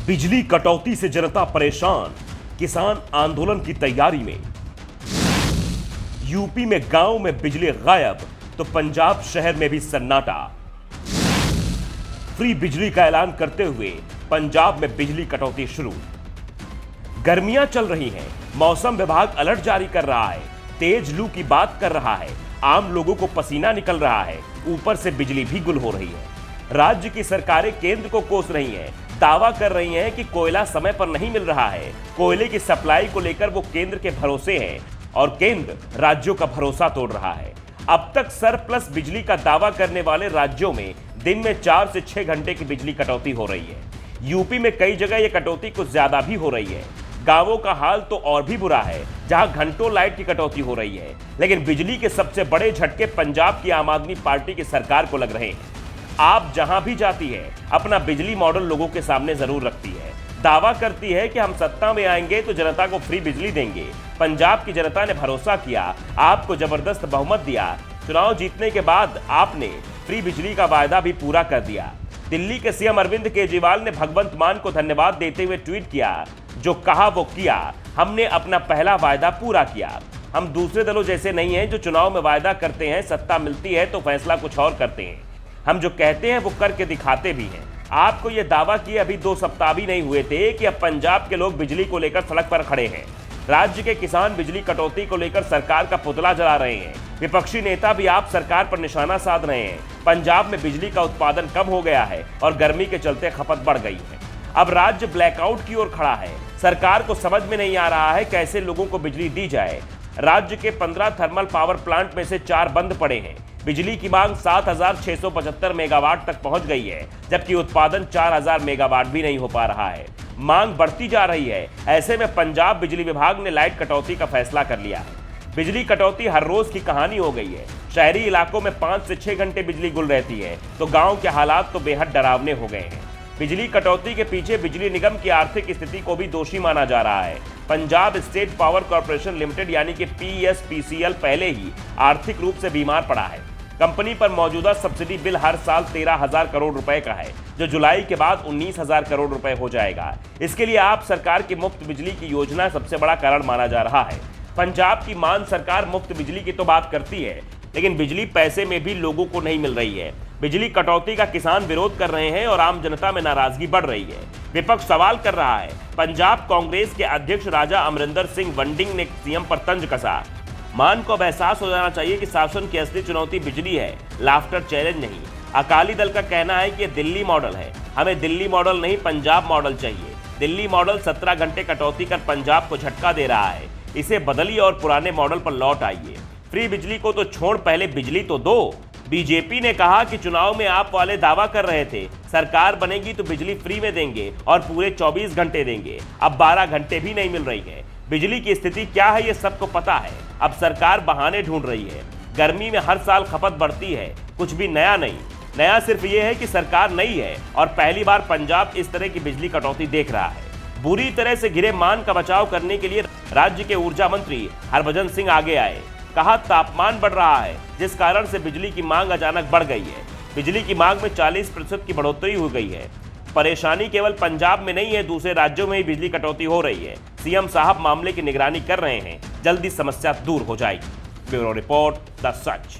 बिजली कटौती से जनता परेशान, किसान आंदोलन की तैयारी में। यूपी में गांव में बिजली गायब तो पंजाब शहर में भी सन्नाटा। फ्री बिजली का ऐलान करते हुए पंजाब में बिजली कटौती शुरू। गर्मियां चल रही हैं, मौसम विभाग अलर्ट जारी कर रहा है, तेज लू की बात कर रहा है, आम लोगों को पसीना निकल रहा है, ऊपर से बिजली भी गुल हो रही है। राज्य की सरकारें केंद्र को कोस रही हैं, दावा कर रही हैं कि कोयला समय पर नहीं मिल रहा है। कोयले की सप्लाई को लेकर वो केंद्र के भरोसे हैं और केंद्र राज्यों का भरोसा तोड़ रहा है। अब तक सरप्लस बिजली का दावा करने वाले राज्यों में दिन में 4 से 6 घंटे की बिजली कटौती हो रही है। यूपी में कई जगह यह कटौती कुछ ज्यादा भी हो रही है। गांवों का हाल तो और भी बुरा है, जहां घंटों लाइट की कटौती हो रही है। लेकिन बिजली के सबसे बड़े झटके पंजाब की आम आदमी पार्टी की सरकार को लग रहे हैं। आप जहां भी जाती है, अपना बिजली मॉडल लोगों के सामने जरूर रखती है। दावा करती है कि हम सत्ता में आएंगे तो जनता को फ्री बिजली देंगे। पंजाब की जनता ने भरोसा किया, आपको जबरदस्त बहुमत दिया। चुनाव जीतने के बाद आपने फ्री बिजली का वायदा भी पूरा कर दिया। दिल्ली के सीएम अरविंद केजरीवाल ने भगवंत मान को धन्यवाद देते हुए ट्वीट किया, जो कहा वो किया, हमने अपना पहला वायदा पूरा किया। हम दूसरे दलों जैसे नहीं हैं जो चुनाव में वायदा करते हैं, सत्ता मिलती है तो फैसला कुछ और करते हैं। हम जो कहते हैं वो करके दिखाते भी हैं। आपको यह दावा किए अभी 2 सप्ताह भी नहीं हुए थे कि अब पंजाब के लोग बिजली को लेकर सड़क पर खड़े हैं। राज्य के किसान बिजली कटौती को लेकर सरकार का पुतला जला रहे हैं। विपक्षी नेता भी आप सरकार पर निशाना साध रहे हैं। पंजाब में बिजली का उत्पादन कम हो गया है और गर्मी के चलते खपत बढ़ गई है। अब राज्य ब्लैकआउट की ओर खड़ा है। सरकार को समझ में नहीं आ रहा है कैसे लोगों को बिजली दी जाए। राज्य के 15 थर्मल पावर प्लांट में से 4 बंद पड़े हैं। बिजली की मांग 7,675 मेगावाट तक पहुंच गई है, जबकि उत्पादन 4,000 मेगावाट भी नहीं हो पा रहा है। मांग बढ़ती जा रही है। ऐसे में पंजाब बिजली विभाग ने लाइट कटौती का फैसला कर लिया है। बिजली कटौती हर रोज की कहानी हो गई है। शहरी इलाकों में 5 से 6 घंटे बिजली गुल रहती है, तो गांव के हालात तो बेहद डरावने हो गए हैं। बिजली कटौती के पीछे बिजली निगम की आर्थिक स्थिति को भी दोषी माना जा रहा है। Punjab state power corporation limited यानी कि PSPCL पहले ही आर्थिक रूप से बीमार पड़ा है। कंपनी पर मौजूदा सब्सिडी बिल हर साल 13,000 करोड़ रुपए का है, जो जुलाई के बाद 19,000 करोड़ रुपए हो जाएगा। इसके लिए आप सरकार की मुफ्त बिजली की योजना सबसे बड़ा कारण माना जा रहा है। पंजाब की मान सरकार मुफ्त बिजली की तो बात करती है, लेकिन बिजली पैसे में भी लोगों को नहीं मिल रही है। बिजली कटौती का किसान विरोध कर रहे हैं और आम जनता में नाराजगी बढ़ रही है। विपक्ष सवाल कर रहा है। पंजाब कांग्रेस के अध्यक्ष राजा अमरिंदर सिंह वंडिंग ने सीएम पर तंज कसा। मान को अब एहसास हो जाना चाहिए कि शासन की असली चुनौती बिजली है, लाफ्टर चैलेंज नहीं। अकाली दल का कहना है कि यह दिल्ली मॉडल है। हमें दिल्ली मॉडल नहीं, पंजाब मॉडल चाहिए। दिल्ली मॉडल 17 घंटे कटौती कर पंजाब को झटका दे रहा है। इसे बदलिए और पुराने मॉडल पर लौट आइए। फ्री बिजली को तो छोड़, पहले बिजली तो दो। बीजेपी ने कहा कि चुनाव में आप वाले दावा कर रहे थे, सरकार बनेगी तो बिजली फ्री में देंगे और पूरे 24 घंटे देंगे। अब 12 घंटे भी नहीं मिल रही है। बिजली की स्थिति क्या है ये सबको पता है। अब सरकार बहाने ढूंढ रही है। गर्मी में हर साल खपत बढ़ती है, कुछ भी नया नहीं। नया सिर्फ ये है कि सरकार नई है और पहली बार पंजाब इस तरह की बिजली कटौती देख रहा है। बुरी तरह से घिरे मान का बचाव करने के लिए राज्य के ऊर्जा मंत्री हरभजन सिंह आगे आए। कहा, तापमान बढ़ रहा है, जिस कारण से बिजली की मांग अचानक बढ़ गई है। बिजली की मांग में 40% की बढ़ोतरी हो गई है। परेशानी केवल पंजाब में नहीं है, दूसरे राज्यों में ही बिजली कटौती हो रही है। सीएम साहब मामले की निगरानी कर रहे हैं, जल्दी समस्या दूर हो जाएगी। Bureau report, the such.